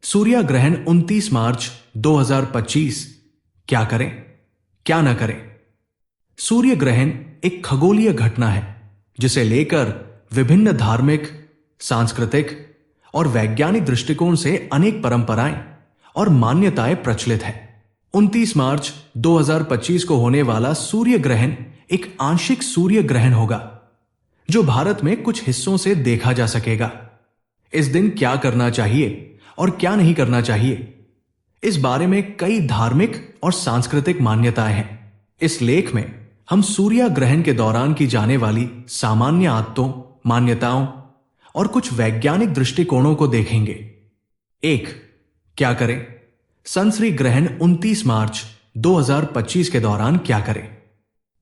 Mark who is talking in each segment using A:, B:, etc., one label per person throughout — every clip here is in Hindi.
A: सूर्य ग्रहण 29 मार्च 2025। क्या करें क्या ना करें। सूर्य ग्रहण एक खगोलीय घटना है जिसे लेकर विभिन्न धार्मिक, सांस्कृतिक और वैज्ञानिक दृष्टिकोण से अनेक परंपराएं और मान्यताएं प्रचलित है। 29 मार्च 2025 को होने वाला सूर्य ग्रहण एक आंशिक सूर्य ग्रहण होगा जो भारत में कुछ हिस्सों से देखा जा सकेगा। इस दिन क्या करना चाहिए और क्या नहीं करना चाहिए, इस बारे में कई धार्मिक और सांस्कृतिक मान्यताएं हैं। इस लेख में हम सूर्य ग्रहण के दौरान की जाने वाली सामान्य आदतों, मान्यताओं और कुछ वैज्ञानिक दृष्टिकोणों को देखेंगे। 1. क्या करें। संश्री ग्रहण 29 मार्च 2025 के दौरान क्या करें।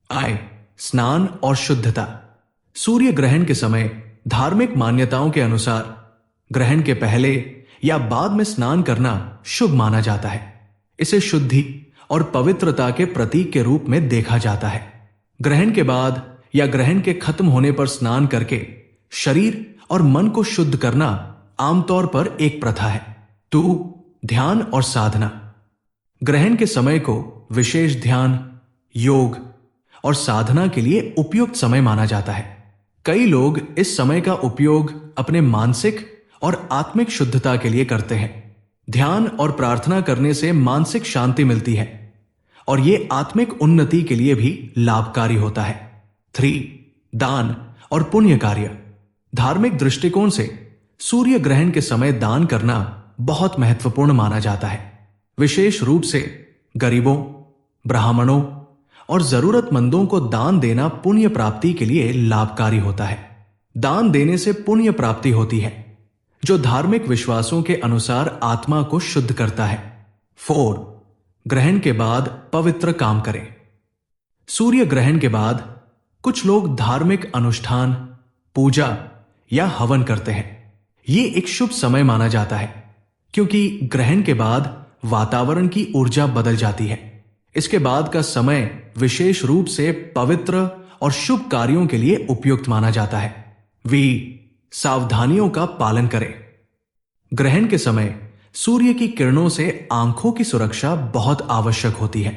A: आय, स्नान और शुद्धता। सूर्य ग्रहण के समय धार्मिक मान्यताओं के अनुसार ग्रहण के पहले या बाद में स्नान करना शुभ माना जाता है। इसे शुद्धि और पवित्रता के प्रतीक के रूप में देखा जाता है। ग्रहण के बाद या ग्रहण के खत्म होने पर स्नान करके शरीर और मन को शुद्ध करना आमतौर पर एक प्रथा है। 2. ध्यान और साधना। ग्रहण के समय को विशेष ध्यान, योग और साधना के लिए उपयुक्त समय माना जाता है। कई लोग इस समय का उपयोग अपने मानसिक और आत्मिक शुद्धता के लिए करते हैं। ध्यान और प्रार्थना करने से मानसिक शांति मिलती है और यह आत्मिक उन्नति के लिए भी लाभकारी होता है। 3. दान और पुण्य कार्य। धार्मिक दृष्टिकोण से सूर्य ग्रहण के समय दान करना बहुत महत्वपूर्ण माना जाता है। विशेष रूप से गरीबों, ब्राह्मणों और जरूरतमंदों को दान देना पुण्य प्राप्ति के लिए लाभकारी होता है। दान देने से पुण्य प्राप्ति होती है जो धार्मिक विश्वासों के अनुसार आत्मा को शुद्ध करता है। 4. ग्रहण के बाद पवित्र काम करें। सूर्य ग्रहण के बाद कुछ लोग धार्मिक अनुष्ठान, पूजा या हवन करते हैं। यह एक शुभ समय माना जाता है क्योंकि ग्रहण के बाद वातावरण की ऊर्जा बदल जाती है। इसके बाद का समय विशेष रूप से पवित्र और शुभ कार्यों के लिए उपयुक्त माना जाता है। सावधानियों का पालन करें। ग्रहण के समय सूर्य की किरणों से आंखों की सुरक्षा बहुत आवश्यक होती है।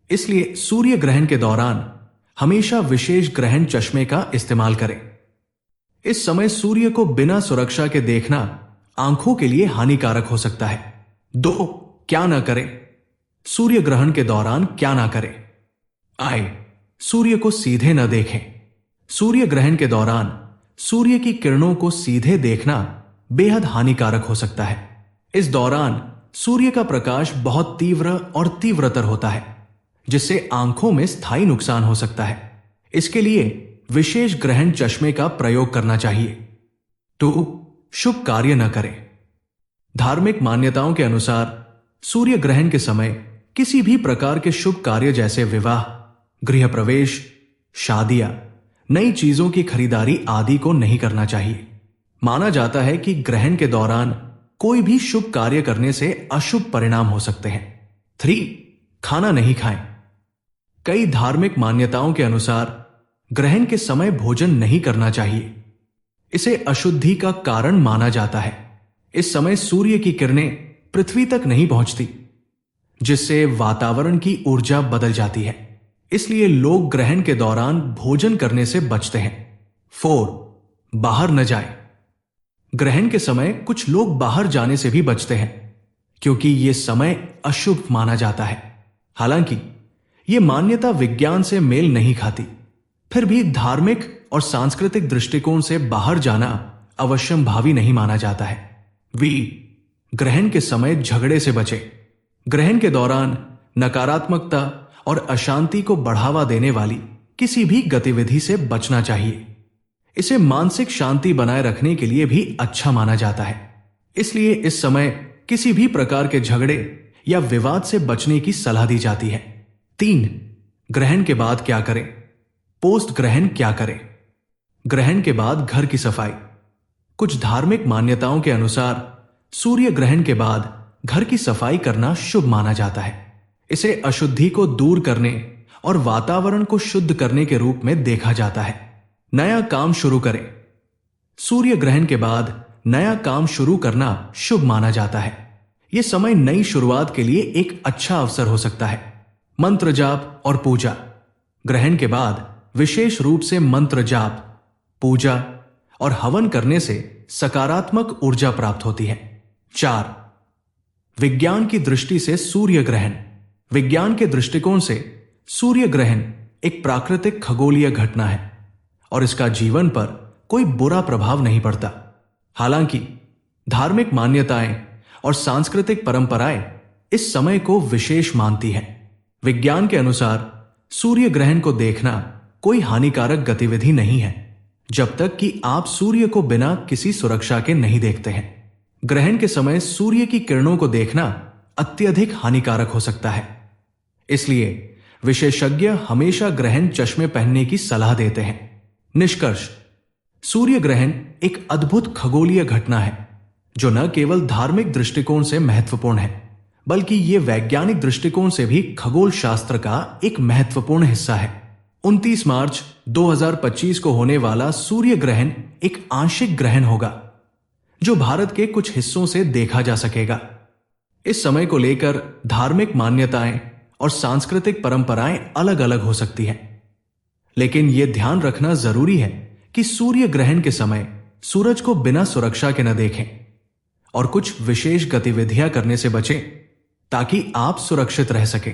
A: इसलिए सूर्य ग्रहण के दौरान हमेशा विशेष ग्रहण चश्मे का इस्तेमाल करें। इस समय सूर्य को बिना सुरक्षा के देखना आंखों के लिए हानिकारक हो सकता है। 2. क्या ना करें। सूर्य ग्रहण के दौरान क्या ना करें। आय, सूर्य को सीधे न देखें। सूर्य ग्रहण के दौरान सूर्य की किरणों को सीधे देखना बेहद हानिकारक हो सकता है। इस दौरान सूर्य का प्रकाश बहुत तीव्र और तीव्रतर होता है जिससे आंखों में स्थायी नुकसान हो सकता है। इसके लिए विशेष ग्रहण चश्मे का प्रयोग करना चाहिए। 2. शुभ कार्य न करें। धार्मिक मान्यताओं के अनुसार सूर्य ग्रहण के समय किसी भी प्रकार के शुभ कार्य जैसे विवाह, गृह प्रवेश, शादियां, नई चीजों की खरीदारी आदि को नहीं करना चाहिए। माना जाता है कि ग्रहण के दौरान कोई भी शुभ कार्य करने से अशुभ परिणाम हो सकते हैं। 3. खाना नहीं खाएं। कई धार्मिक मान्यताओं के अनुसार ग्रहण के समय भोजन नहीं करना चाहिए। इसे अशुद्धि का कारण माना जाता है। इस समय सूर्य की किरणें पृथ्वी तक नहीं पहुंचती जिससे वातावरण की ऊर्जा बदल जाती है। इसलिए लोग ग्रहण के दौरान भोजन करने से बचते हैं। 4. बाहर न जाएं। ग्रहण के समय कुछ लोग बाहर जाने से भी बचते हैं क्योंकि यह समय अशुभ माना जाता है। हालांकि यह मान्यता विज्ञान से मेल नहीं खाती, फिर भी धार्मिक और सांस्कृतिक दृष्टिकोण से बाहर जाना अवश्यंभावी नहीं माना जाता है। ग्रहण के समय झगड़े से बचें। ग्रहण के दौरान नकारात्मकता और अशांति को बढ़ावा देने वाली किसी भी गतिविधि से बचना चाहिए। इसे मानसिक शांति बनाए रखने के लिए भी अच्छा माना जाता है। इसलिए इस समय किसी भी प्रकार के झगड़े या विवाद से बचने की सलाह दी जाती है। 3. ग्रहण के बाद क्या करें। पोस्ट ग्रहण क्या करें। ग्रहण के बाद घर की सफाई। कुछ धार्मिक मान्यताओं के अनुसार सूर्य ग्रहण के बाद घर की सफाई करना शुभ माना जाता है। इसे अशुद्धि को दूर करने और वातावरण को शुद्ध करने के रूप में देखा जाता है। नया काम शुरू करें। सूर्य ग्रहण के बाद नया काम शुरू करना शुभ माना जाता है। यह समय नई शुरुआत के लिए एक अच्छा अवसर हो सकता है। मंत्र जाप और पूजा। ग्रहण के बाद विशेष रूप से मंत्र जाप, पूजा और हवन करने से सकारात्मक ऊर्जा प्राप्त होती है। 4. विज्ञान की दृष्टि से सूर्य ग्रहण। विज्ञान के दृष्टिकोण से सूर्य ग्रहण एक प्राकृतिक खगोलीय घटना है और इसका जीवन पर कोई बुरा प्रभाव नहीं पड़ता। हालांकि धार्मिक मान्यताएं और सांस्कृतिक परंपराएं इस समय को विशेष मानती हैं। विज्ञान के अनुसार सूर्य ग्रहण को देखना कोई हानिकारक गतिविधि नहीं है, जब तक कि आप सूर्य को बिना किसी सुरक्षा के नहीं देखते हैं। ग्रहण के समय सूर्य की किरणों को देखना अत्यधिक हानिकारक हो सकता है, इसलिए विशेषज्ञ हमेशा ग्रहण चश्मे पहनने की सलाह देते हैं। निष्कर्ष: सूर्य ग्रहण एक अद्भुत खगोलीय घटना है जो न केवल धार्मिक दृष्टिकोण से महत्वपूर्ण है, बल्कि यह वैज्ञानिक दृष्टिकोण से भी खगोल शास्त्र का एक महत्वपूर्ण हिस्सा है। 29 मार्च 2025 को होने वाला सूर्य ग्रहण एक आंशिक ग्रहण होगा जो भारत के कुछ हिस्सों से देखा जा सकेगा। इस समय को लेकर धार्मिक मान्यताएं और सांस्कृतिक परंपराएं अलग अलग हो सकती हैं, लेकिन यह ध्यान रखना जरूरी है कि सूर्य ग्रहण के समय सूरज को बिना सुरक्षा के न देखें और कुछ विशेष गतिविधियां करने से बचें ताकि आप सुरक्षित रह सकें।